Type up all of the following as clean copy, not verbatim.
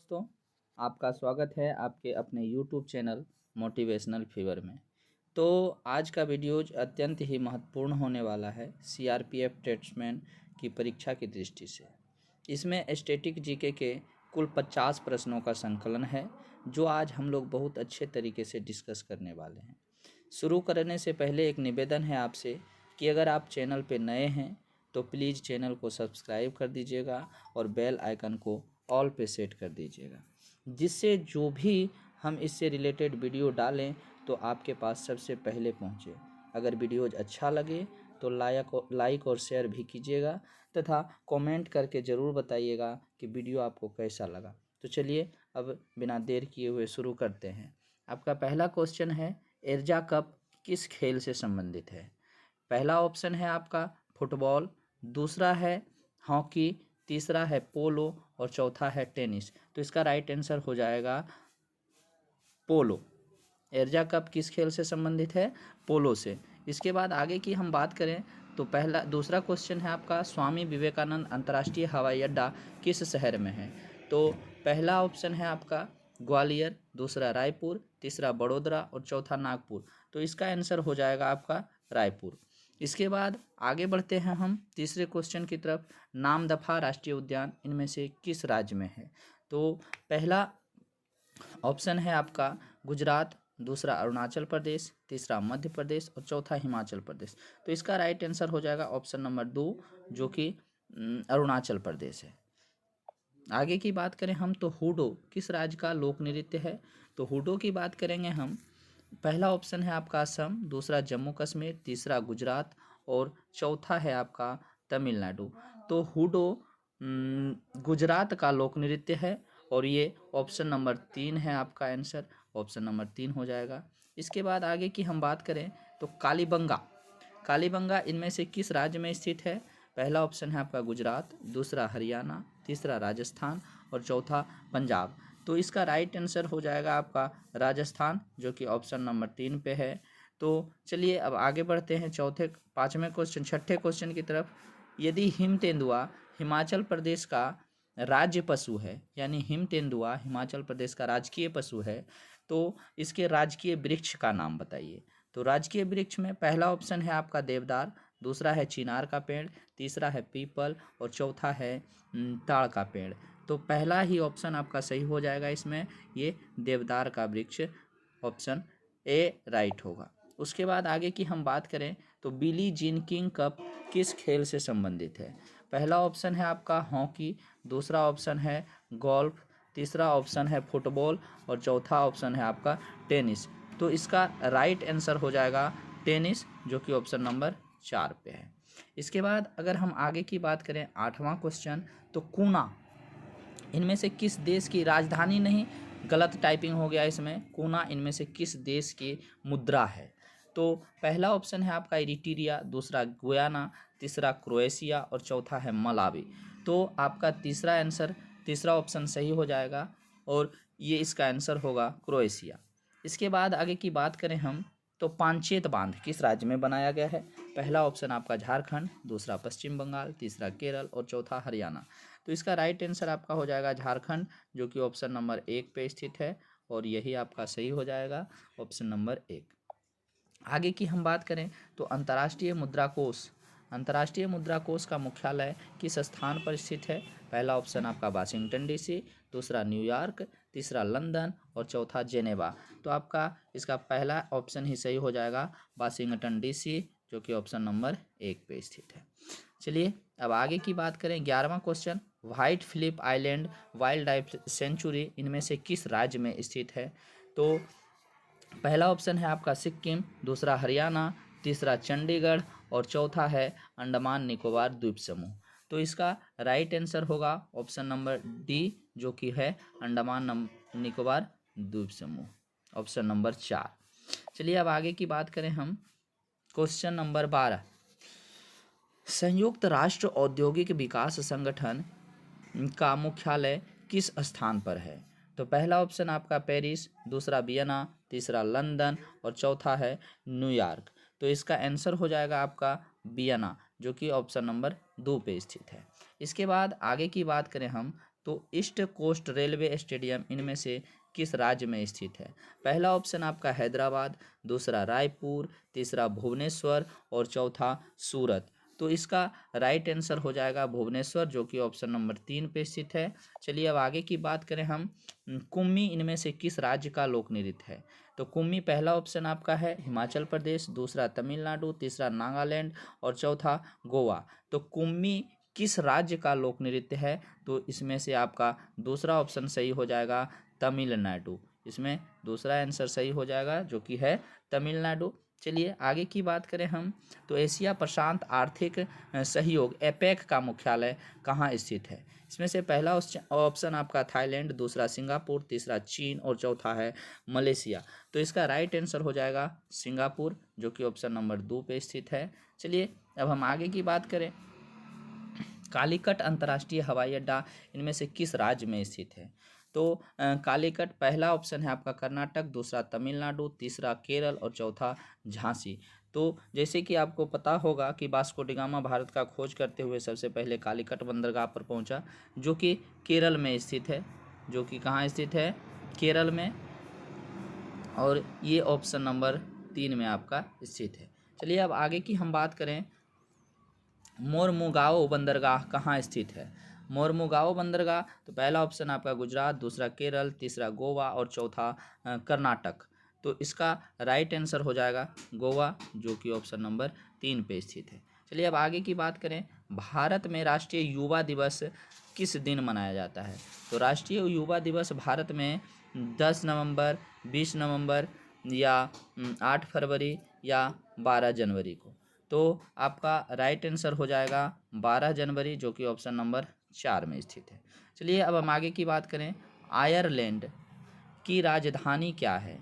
दोस्तों, आपका स्वागत है आपके अपने YouTube चैनल मोटिवेशनल फीवर में। तो आज का वीडियो अत्यंत ही महत्वपूर्ण होने वाला है CRPF ट्रेड्समैन की परीक्षा की दृष्टि से। इसमें स्टैटिक जीके के कुल 50 प्रश्नों का संकलन है, जो आज हम लोग बहुत अच्छे तरीके से डिस्कस करने वाले हैं। शुरू करने से पहले एक निवेदन है आपसे कि अगर आप चैनल पे नए हैं तो प्लीज़ चैनल को सब्सक्राइब कर दीजिएगा और बेल आइकन को ऑल पे सेट कर दीजिएगा, जिससे जो भी हम इससे रिलेटेड वीडियो डालें तो आपके पास सबसे पहले पहुंचे। अगर वीडियोज अच्छा लगे तो लाइक और शेयर भी कीजिएगा तथा कमेंट करके ज़रूर बताइएगा कि वीडियो आपको कैसा लगा। तो चलिए अब बिना देर किए हुए शुरू करते हैं। आपका पहला क्वेश्चन है, एर्जा कप किस खेल से संबंधित है? पहला ऑप्शन है आपका फुटबॉल, दूसरा है हॉकी, तीसरा है पोलो और चौथा है टेनिस। तो इसका राइट आंसर हो जाएगा पोलो। एर्जा कप किस खेल से संबंधित है? पोलो से। इसके बाद आगे की हम बात करें तो दूसरा क्वेश्चन है आपका, स्वामी विवेकानंद अंतर्राष्ट्रीय हवाई अड्डा किस शहर में है? तो पहला ऑप्शन है आपका ग्वालियर, दूसरा रायपुर, तीसरा बड़ोदरा और चौथा नागपुर। तो इसका आंसर हो जाएगा आपका रायपुर। इसके बाद आगे बढ़ते हैं हम तीसरे क्वेश्चन की तरफ, नामदफा राष्ट्रीय उद्यान इनमें से किस राज्य में है? तो पहला ऑप्शन है आपका गुजरात, दूसरा अरुणाचल प्रदेश, तीसरा मध्य प्रदेश और चौथा हिमाचल प्रदेश। तो इसका राइट आंसर हो जाएगा ऑप्शन नंबर 2, जो कि अरुणाचल प्रदेश है। आगे की बात करें हम तो हूडो किस राज्य का लोक नृत्य है? तो हूडो की बात करेंगे हम, पहला ऑप्शन है आपका असम, दूसरा जम्मू कश्मीर, तीसरा गुजरात और चौथा है आपका तमिलनाडु। तो हूडो गुजरात का लोक नृत्य है और ये ऑप्शन नंबर 3 है आपका आंसर, ऑप्शन नंबर 3 हो जाएगा। इसके बाद आगे की हम बात करें तो कालीबंगा, कालीबंगा इनमें से किस राज्य में स्थित है? पहला ऑप्शन है आपका गुजरात, दूसरा हरियाणा, तीसरा राजस्थान और चौथा पंजाब। तो इसका राइट आंसर हो जाएगा आपका राजस्थान, जो कि ऑप्शन नंबर 3 पे है। तो चलिए अब आगे बढ़ते हैं छठे क्वेश्चन की तरफ। यदि हिम तेंदुआ हिमाचल प्रदेश का राज्य पशु है, यानी हिम तेंदुआ हिमाचल प्रदेश का राजकीय पशु है, तो इसके राजकीय वृक्ष का नाम बताइए। तो राजकीय वृक्ष में पहला ऑप्शन है आपका देवदार, दूसरा है चिनार का पेड़, तीसरा है पीपल और चौथा है ताड़ का पेड़। तो पहला ही ऑप्शन आपका सही हो जाएगा, इसमें ये देवदार का वृक्ष, ऑप्शन ए राइट होगा। उसके बाद आगे की हम बात करें तो बिली जीन किंग कप किस खेल से संबंधित है? पहला ऑप्शन है आपका हॉकी, दूसरा ऑप्शन है गोल्फ, तीसरा ऑप्शन है फुटबॉल और चौथा ऑप्शन है आपका टेनिस। तो इसका राइट आंसर हो जाएगा टेनिस, जो कि ऑप्शन नंबर 4 पे है। इसके बाद अगर हम आगे की बात करें 8वां क्वेश्चन, तो कूना इनमें से किस देश की राजधानी नहीं, गलत टाइपिंग हो गया इसमें, कूना इनमें से किस देश की मुद्रा है? तो पहला ऑप्शन है आपका इरिट्रिया, दूसरा गुयाना, तीसरा क्रोएशिया और चौथा है मलावी। तो आपका तीसरा ऑप्शन सही हो जाएगा और ये इसका आंसर होगा क्रोएशिया। इसके बाद आगे की बात करें हम तो पांचेत बांध किस राज्य में बनाया गया है? पहला ऑप्शन आपका झारखंड, दूसरा पश्चिम बंगाल, तीसरा केरल और चौथा हरियाणा। तो इसका राइट आंसर आपका हो जाएगा झारखंड, जो कि ऑप्शन नंबर 1 पे स्थित है और यही आपका सही हो जाएगा, ऑप्शन नंबर 1। आगे की हम बात करें तो अंतर्राष्ट्रीय मुद्रा कोष का मुख्यालय किस स्थान पर स्थित है? पहला ऑप्शन आपका वाशिंगटन डीसी, दूसरा न्यूयॉर्क, तीसरा लंदन और चौथा जेनेवा। तो आपका इसका पहला ऑप्शन ही सही हो जाएगा, वाशिंगटन डीसी, जो कि ऑप्शन नंबर 1 पे स्थित है। चलिए अब आगे की बात करें 11वां question, White Philip Island Wild Life Sanctuary इनमें से किस राज्य में स्थित है? तो पहला ऑप्शन है आपका सिक्किम, दूसरा हरियाणा, तीसरा चंडीगढ़ और चौथा है अंडमान निकोबार द्वीप समूह। तो इसका राइट आंसर होगा ऑप्शन नंबर डी, जो कि है अंडमान निकोबार द्वीप समूह, ऑप्शन नंबर 4। चलिए अब आगे की बात करें हम क्वेश्चन नंबर 12, संयुक्त राष्ट्र औद्योगिक विकास संगठन का मुख्यालय किस स्थान पर है? तो पहला ऑप्शन आपका पेरिस, दूसरा वियना, तीसरा लंदन और चौथा है न्यूयॉर्क। तो इसका आंसर हो जाएगा आपका वियना, जो कि ऑप्शन नंबर 2 पे स्थित है। इसके बाद आगे की बात करें हम तो ईस्ट कोस्ट रेलवे स्टेडियम इनमें से किस राज्य में स्थित है? पहला ऑप्शन आपका हैदराबाद, दूसरा रायपुर, तीसरा भुवनेश्वर और चौथा सूरत। तो इसका राइट आंसर हो जाएगा भुवनेश्वर, जो कि ऑप्शन नंबर 3 पे स्थित है। चलिए अब आगे की बात करें हम, कुम्मी इनमें से किस राज्य का लोक नृत्य है? तो कुम्मी पहला ऑप्शन आपका है हिमाचल प्रदेश, दूसरा तमिलनाडु, तीसरा नागालैंड और चौथा गोवा। तो कुम्मी किस राज्य का लोक नृत्य है? तो इसमें से आपका दूसरा ऑप्शन सही हो जाएगा तमिलनाडु। इसमें दूसरा आंसर सही हो जाएगा, जो कि है तमिलनाडु। चलिए आगे की बात करें हम, तो एशिया प्रशांत आर्थिक सहयोग एपेक का मुख्यालय कहाँ स्थित है? इसमें से पहला ऑप्शन आपका थाईलैंड, दूसरा सिंगापुर, तीसरा चीन और चौथा है मलेशिया। तो इसका राइट आंसर हो जाएगा सिंगापुर, जो कि ऑप्शन नंबर 2 पे स्थित है। चलिए अब हम आगे की बात करें, कालीकट अंतर्राष्ट्रीय हवाई अड्डा इनमें से किस राज्य में स्थित है? तो कालीकट पहला ऑप्शन है आपका कर्नाटक, दूसरा तमिलनाडु, तीसरा केरल और चौथा झांसी। तो जैसे कि आपको पता होगा कि वास्को डी गामा भारत का खोज करते हुए सबसे पहले कालीकट बंदरगाह पर पहुंचा, जो कि केरल में स्थित है, जो कि कहाँ स्थित है? केरल में। और ये ऑप्शन नंबर 3 में आपका स्थित है। चलिए अब आगे की हम बात करें, मोरमुगाओ बंदरगाह कहाँ स्थित है? मोरमुगाओ बंदरगाह, तो पहला ऑप्शन आपका गुजरात, दूसरा केरल, तीसरा गोवा और चौथा कर्नाटक। तो इसका राइट आंसर हो जाएगा गोवा, जो कि ऑप्शन नंबर 3 पे स्थित है। चलिए अब आगे की बात करें, भारत में राष्ट्रीय युवा दिवस किस दिन मनाया जाता है? तो राष्ट्रीय युवा दिवस भारत में 10 नवंबर, 20 नवंबर या 8 फरवरी या 12 जनवरी को। तो आपका राइट आंसर हो जाएगा 12 जनवरी, जो कि ऑप्शन नंबर 4 में स्थित है। चलिए अब हम आगे की बात करें, आयरलैंड की राजधानी क्या है?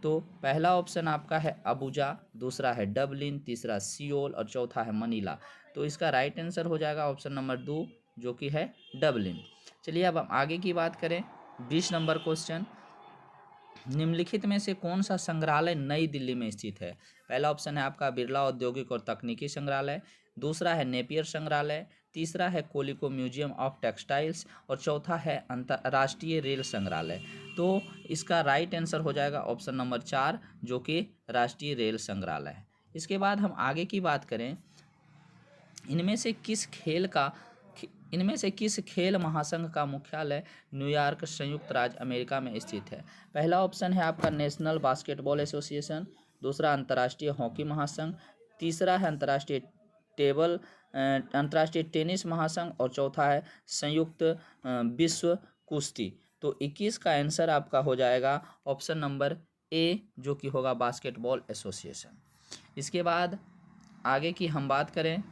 तो पहला ऑप्शन आपका है अबुजा, दूसरा है डबलिन, तीसरा सियोल और चौथा है मनीला। तो इसका राइट आंसर हो जाएगा ऑप्शन नंबर 2, जो कि है डबलिन। चलिए अब हम आगे की बात करें, 20 नंबर क्वेश्चन, निम्नलिखित में से कौन सा संग्रहालय नई दिल्ली में स्थित है? पहला ऑप्शन है आपका बिरला औद्योगिक और तकनीकी संग्रहालय, दूसरा है नेपियर संग्रहालय, तीसरा है कोलिको म्यूजियम ऑफ टेक्सटाइल्स और चौथा है अंतर्राष्ट्रीय रेल संग्रहालय। तो इसका राइट आंसर हो जाएगा ऑप्शन नंबर 4, जो कि राष्ट्रीय रेल संग्रहालय है। इसके बाद हम आगे की बात करें, इनमें से किस खेल महासंघ का मुख्यालय न्यूयॉर्क संयुक्त राज्य अमेरिका में स्थित है? पहला ऑप्शन है आपका नेशनल बास्केटबॉल एसोसिएशन, दूसरा अंतर्राष्ट्रीय हॉकी महासंघ, तीसरा है अंतर्राष्ट्रीय टेनिस महासंघ और चौथा है संयुक्त विश्व कुश्ती। तो 21 का आंसर आपका हो जाएगा ऑप्शन नंबर ए, जो कि होगा बास्केटबॉल एसोसिएशन। इसके बाद आगे की हम बात करें,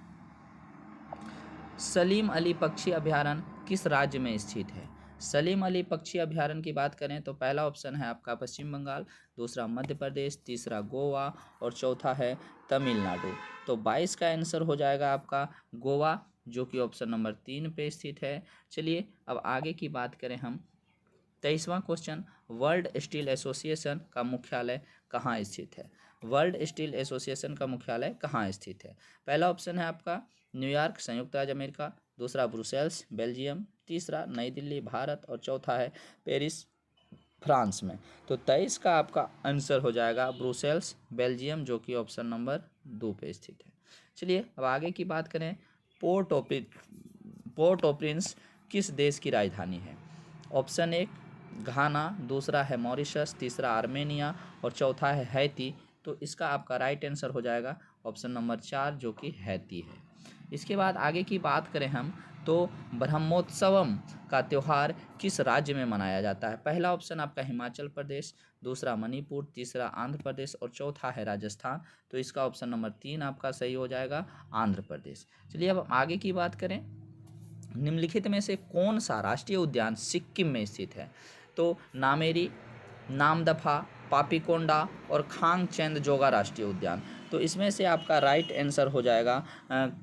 सलीम अली पक्षी अभयारण्य किस राज्य में स्थित है? सलीम अली पक्षी अभयारण्य की बात करें तो पहला ऑप्शन है आपका पश्चिम बंगाल, दूसरा मध्य प्रदेश, तीसरा गोवा और चौथा है तमिलनाडु। तो 22 का आंसर हो जाएगा आपका गोवा, जो कि ऑप्शन नंबर 3 पे स्थित है। चलिए अब आगे की बात करें हम, 23वां क्वेश्चन, वर्ल्ड स्टील एसोसिएशन का मुख्यालय कहाँ स्थित है? वर्ल्ड स्टील एसोसिएशन का मुख्यालय कहाँ स्थित है? पहला ऑप्शन है आपका न्यूयॉर्क संयुक्त राज्य अमेरिका, दूसरा ब्रुसेल्स बेल्जियम, तीसरा नई दिल्ली भारत और चौथा है पेरिस फ्रांस में। तो 23 का आपका आंसर हो जाएगा ब्रुसेल्स बेल्जियम, जो कि ऑप्शन नंबर 2 पे स्थित है। चलिए अब आगे की बात करें, पोर्ट ऑ प्रिंस किस देश की राजधानी है? ऑप्शन 1 घाना, दूसरा है मॉरिशस, तीसरा आर्मेनिया और चौथा है हैती। तो इसका आपका राइट आंसर हो जाएगा ऑप्शन नंबर 4, जो कि हैती है। इसके बाद आगे की बात करें हम, तो ब्रह्मोत्सवम का त्यौहार किस राज्य में मनाया जाता है? पहला ऑप्शन आपका हिमाचल प्रदेश, दूसरा मणिपुर, तीसरा आंध्र प्रदेश और चौथा है राजस्थान। तो इसका ऑप्शन नंबर 3 आपका सही हो जाएगा आंध्र प्रदेश। चलिए अब आगे की बात करें, निम्नलिखित में से कौन सा राष्ट्रीय उद्यान सिक्किम में स्थित है? तो नामेरी, नामदफा, पापीकोंडा और खांगचेंदजोगा राष्ट्रीय उद्यान। तो इसमें से आपका राइट आंसर हो जाएगा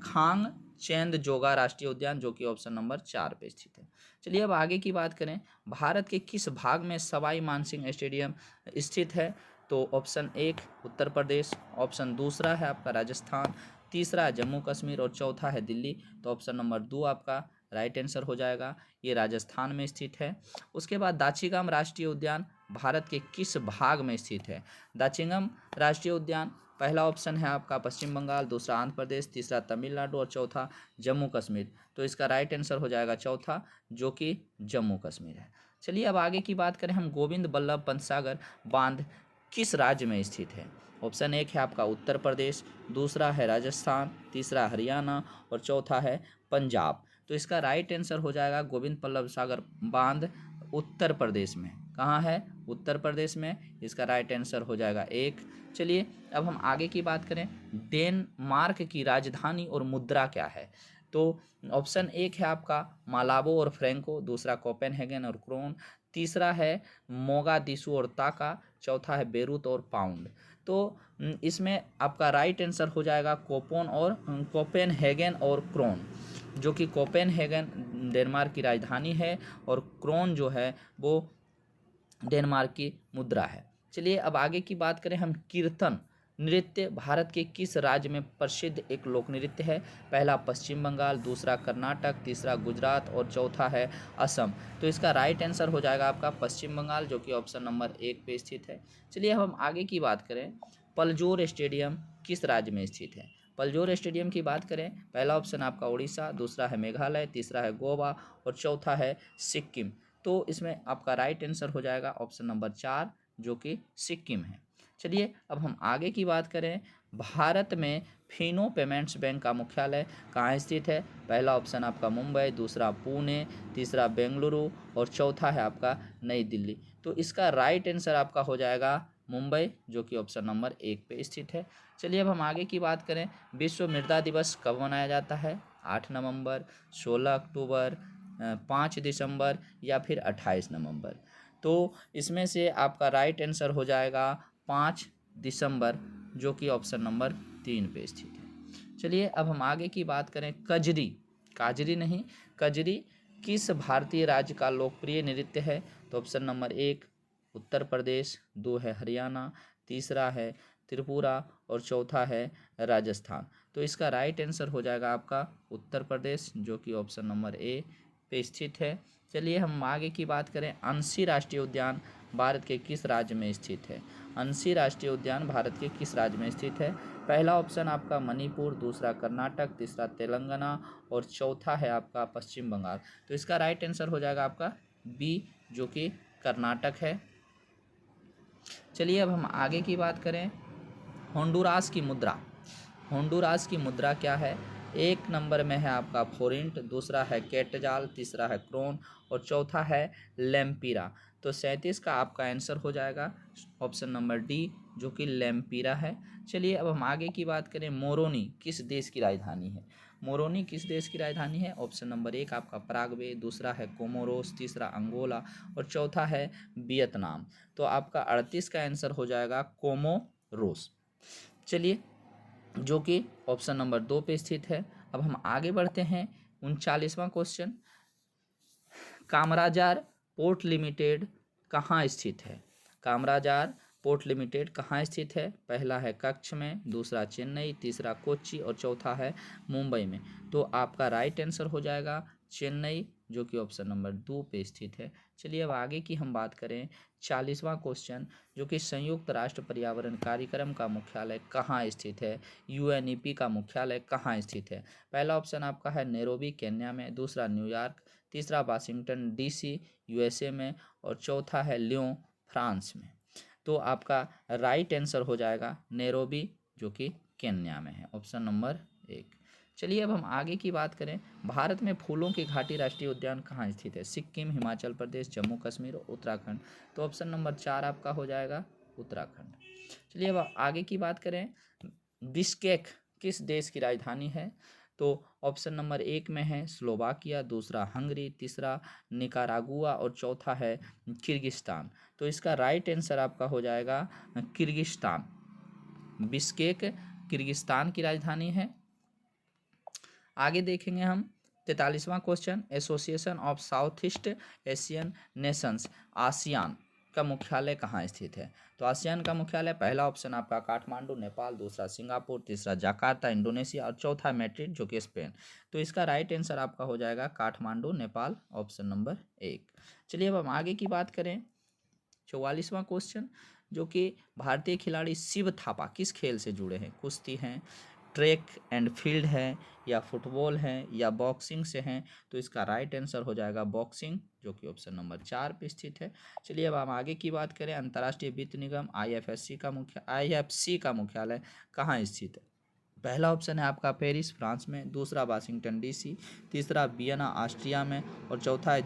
खांगचेंदजोगा राष्ट्रीय उद्यान, जो कि ऑप्शन नंबर 4 पे स्थित है। चलिए अब आगे की बात करें, भारत के किस भाग में सवाई मानसिंह स्टेडियम स्थित है? तो ऑप्शन 1 उत्तर प्रदेश, ऑप्शन दूसरा है आपका राजस्थान, तीसरा जम्मू कश्मीर और चौथा है दिल्ली। तो ऑप्शन नंबर 2 आपका राइट आंसर हो जाएगा, ये राजस्थान में स्थित है। उसके बाद दाचीगम राष्ट्रीय उद्यान भारत के किस भाग में स्थित है? दाचीगम राष्ट्रीय उद्यान, पहला ऑप्शन है आपका पश्चिम बंगाल, दूसरा आंध्र प्रदेश, तीसरा तमिलनाडु और चौथा जम्मू कश्मीर। तो इसका राइट आंसर हो जाएगा चौथा, जो कि जम्मू कश्मीर है। चलिए अब आगे की बात करें हम, गोविंद बल्लभ पंत सागर बांध किस राज्य में स्थित है? ऑप्शन एक है आपका उत्तर प्रदेश, दूसरा है राजस्थान, तीसरा हरियाणा और चौथा है पंजाब। तो इसका राइट आंसर हो जाएगा गोविंद बल्लभ सागर बांध उत्तर प्रदेश में। कहाँ है? उत्तर प्रदेश में। इसका राइट आंसर हो जाएगा एक। चलिए अब हम आगे की बात करें, डेनमार्क की राजधानी और मुद्रा क्या है? तो ऑप्शन एक है आपका मालाबो और फ्रैंको, दूसरा कोपेनहेगन और क्रोन, तीसरा है मोगादिशु और ताका, चौथा है बेरूत और पाउंड। तो इसमें आपका राइट आंसर हो जाएगा कोपेनहेगन और क्रोन, जो कि कोपेनहेगन डेनमार्क की राजधानी है और क्रोन जो है वो डेनमार्क की मुद्रा है। चलिए अब आगे की बात करें हम, कीर्तन नृत्य भारत के किस राज्य में प्रसिद्ध एक लोक नृत्य है? पहला पश्चिम बंगाल, दूसरा कर्नाटक, तीसरा गुजरात और चौथा है असम। तो इसका राइट आंसर हो जाएगा आपका पश्चिम बंगाल, जो कि ऑप्शन नंबर एक पे स्थित है। चलिए अब हम आगे की बात करें, पलजोर स्टेडियम किस राज्य में स्थित है? पलजोर स्टेडियम की बात करें, पहला ऑप्शन आपका उड़ीसा, दूसरा है मेघालय, तीसरा है गोवा और चौथा है सिक्किम। तो इसमें आपका राइट आंसर हो जाएगा ऑप्शन नंबर 4, जो कि सिक्किम है। चलिए अब हम आगे की बात करें, भारत में फिनो पेमेंट्स बैंक का मुख्यालय कहाँ स्थित है? पहला ऑप्शन आपका मुंबई, दूसरा पुणे, तीसरा बेंगलुरु और चौथा है आपका नई दिल्ली। तो इसका राइट आंसर आपका हो जाएगा मुंबई, जो कि ऑप्शन नंबर एक पे स्थित है। चलिए अब हम आगे की बात करें, विश्व मृदा दिवस कब मनाया जाता है? 8 नवंबर, 16 अक्टूबर, 5 दिसंबर या फिर 28 नवंबर। तो इसमें से आपका राइट आंसर हो जाएगा 5 दिसंबर, जो कि ऑप्शन नंबर 3 पे स्थित है। चलिए अब हम आगे की बात करें, कजरी, काजरी नहीं, कजरी किस भारतीय राज्य का लोकप्रिय नृत्य है? तो ऑप्शन नंबर 1 उत्तर प्रदेश, 2 है हरियाणा, तीसरा है त्रिपुरा और चौथा है राजस्थान। तो इसका राइट आंसर हो जाएगा आपका उत्तर प्रदेश, जो कि ऑप्शन नंबर ए पे स्थित है। चलिए हम आगे की बात करें, अंशी राष्ट्रीय उद्यान भारत के किस राज्य में स्थित है? अंशी राष्ट्रीय उद्यान भारत के किस राज्य में स्थित है? पहला ऑप्शन आपका मणिपुर, दूसरा कर्नाटक, तीसरा तेलंगाना और चौथा है आपका पश्चिम बंगाल। तो इसका राइट आंसर हो जाएगा आपका बी, जो कि कर्नाटक है। चलिए अब हम आगे की बात करें, होंडुरास की मुद्रा, होंडुरास की मुद्रा क्या है? एक नंबर में है आपका फोरिंट, दूसरा है केटजाल, तीसरा है क्रोन और चौथा है लेम्पिरा। तो 37 का आपका आंसर हो जाएगा ऑप्शन नंबर डी, जो कि लेम्पिरा है। चलिए अब हम आगे की बात करें, मोरोनी किस देश की राजधानी है? मोरोनी किस देश की राजधानी है? ऑप्शन नंबर 1 आपका पराग्वे, दूसरा है कोमोरोस, तीसरा अंगोला और चौथा है वियतनाम। तो आपका 38 का आंसर हो जाएगा कोमोरोस। चलिए, जो कि ऑप्शन नंबर 2 पे स्थित है। अब हम आगे बढ़ते हैं, 39वां क्वेश्चन, कामराजार पोर्ट लिमिटेड कहाँ स्थित है? कामराजार पोर्ट लिमिटेड कहाँ स्थित है? पहला है कच्छ में, दूसरा चेन्नई, तीसरा कोच्चि और चौथा है मुंबई में। तो आपका राइट आंसर हो जाएगा चेन्नई, जो कि ऑप्शन नंबर 2 पे स्थित है। चलिए अब आगे की हम बात करें, 40वां क्वेश्चन, जो कि संयुक्त राष्ट्र पर्यावरण कार्यक्रम का मुख्यालय कहाँ स्थित है? यूएनईपी का मुख्यालय कहाँ स्थित है? पहला ऑप्शन आपका है नैरोबी केन्या में, दूसरा न्यूयॉर्क, तीसरा वाशिंगटन डीसी यूएसए में और चौथा है लियों फ्रांस में। तो आपका राइट आंसर हो जाएगा नैरोबी, जो कि केन्या में है, ऑप्शन नंबर 1। चलिए अब हम आगे की बात करें, भारत में फूलों की घाटी राष्ट्रीय उद्यान कहाँ स्थित है? सिक्किम, हिमाचल प्रदेश, जम्मू कश्मीर और उत्तराखंड। तो ऑप्शन नंबर 4 आपका हो जाएगा उत्तराखंड। चलिए अब आगे की बात करें, बिश्केक किस देश की राजधानी है? तो ऑप्शन नंबर 1 में है स्लोवाकिया, दूसरा हंगरी, तीसरा निकारागुआ और चौथा है किर्गिस्तान। तो इसका राइट आंसर आपका हो जाएगा किर्गिस्तान। बिश्केक किर्गिस्तान की राजधानी है। आगे देखेंगे हम 43वां question, Association of South East Asian Nations ASEAN का मुख्यालय कहाँ स्थित है? तो आसियान का मुख्यालय पहला ऑप्शन आपका काठमांडू नेपाल, दूसरा सिंगापुर, तीसरा जकार्ता इंडोनेशिया और चौथा मैड्रिड जो कि स्पेन। तो इसका राइट आंसर आपका हो जाएगा काठमांडू नेपाल, ऑप्शन नंबर 1। चलिए अब हम आगे की बात करें। 44वां क्वेश्चन, जो कि भारतीय खिलाड़ी शिव थापा किस खेल से जुड़े हैं? कुश्ती हैं, ट्रैक एंड फील्ड है, या फुटबॉल है, या बॉक्सिंग से हैं? तो इसका राइट आंसर हो जाएगा बॉक्सिंग, जो कि ऑप्शन नंबर 4 पे स्थित है। चलिए अब हम आगे की बात करें। अंतर्राष्ट्रीय वित्त निगम IFC का मुख्यालय कहाँ स्थित है? पहला ऑप्शन है आपका पेरिस फ्रांस में, दूसरा वाशिंगटन DC, तीसरा वियना ऑस्ट्रिया में और चौथा है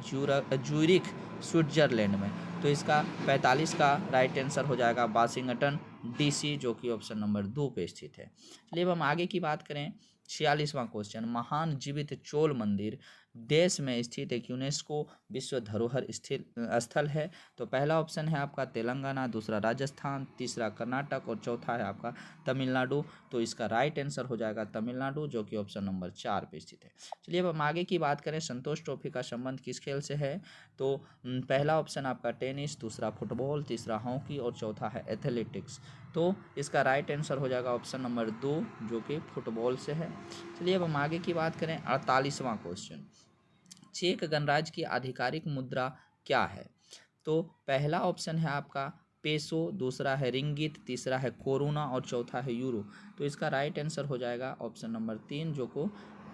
ज्यूरिख स्विट्जरलैंड में। तो इसका 45 का राइट आंसर हो जाएगा वाशिंगटन DC, जो कि ऑप्शन नंबर 2 पे स्थित है। चलिए अब हम आगे की बात करें। 46वां क्वेश्चन, महान जीवित चोल मंदिर देश में स्थित एक यूनेस्को विश्व धरोहर स्थल है? तो पहला ऑप्शन है आपका तेलंगाना, दूसरा राजस्थान, तीसरा कर्नाटक और चौथा है आपका तमिलनाडु। तो इसका राइट आंसर हो जाएगा तमिलनाडु, जो कि ऑप्शन नंबर 4 पे स्थित है। चलिए अब हम आगे की बात करें। संतोष ट्रॉफी का संबंध किस खेल से है? तो पहला ऑप्शन आपका टेनिस, दूसरा फुटबॉल, तीसरा हॉकी और चौथा है एथलेटिक्स। तो इसका राइट आंसर हो जाएगा ऑप्शन नंबर 2, जो कि फुटबॉल से है। चलिए अब हम आगे की बात करें। 48वां क्वेश्चन, चेक गणराज्य की आधिकारिक मुद्रा क्या है? तो पहला ऑप्शन है आपका पेसो, दूसरा है रिंगित, तीसरा है कोरोना और चौथा है यूरो। तो इसका राइट आंसर हो जाएगा ऑप्शन नंबर 3,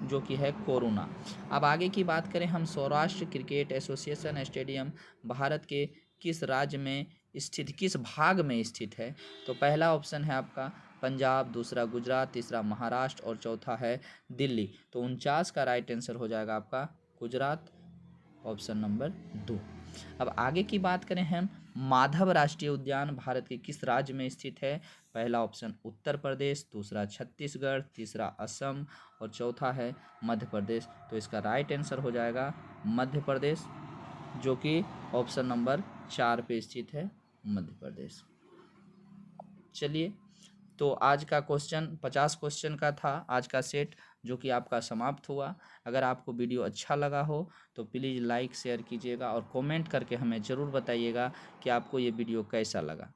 जो कि है कोरोना। अब आगे की बात करें हम। Saurashtra cricket association stadium Bharat के किस राज्य में स्थित, किस भाग में स्थित है? तो पहला ऑप्शन है आपका पंजाब, दूसरा गुजरात, तीसरा महाराष्ट्र और चौथा है दिल्ली। तो 49 का राइट आंसर हो जाएगा आपका गुजरात, ऑप्शन नंबर 2। अब आगे की बात करें हम। माधव राष्ट्रीय उद्यान भारत के किस राज्य में स्थित है? पहला ऑप्शन उत्तर प्रदेश, दूसरा छत्तीसगढ़, तीसरा असम और चौथा है मध्य प्रदेश। तो इसका राइट आंसर हो जाएगा मध्य प्रदेश, जो कि ऑप्शन नंबर 4 पे स्थित है, मध्य प्रदेश। चलिए, तो आज का क्वेश्चन 50 क्वेश्चन का था आज का सेट, जो कि आपका समाप्त हुआ। अगर आपको वीडियो अच्छा लगा हो तो प्लीज़ लाइक शेयर कीजिएगा और कमेंट करके हमें ज़रूर बताइएगा कि आपको ये वीडियो कैसा लगा।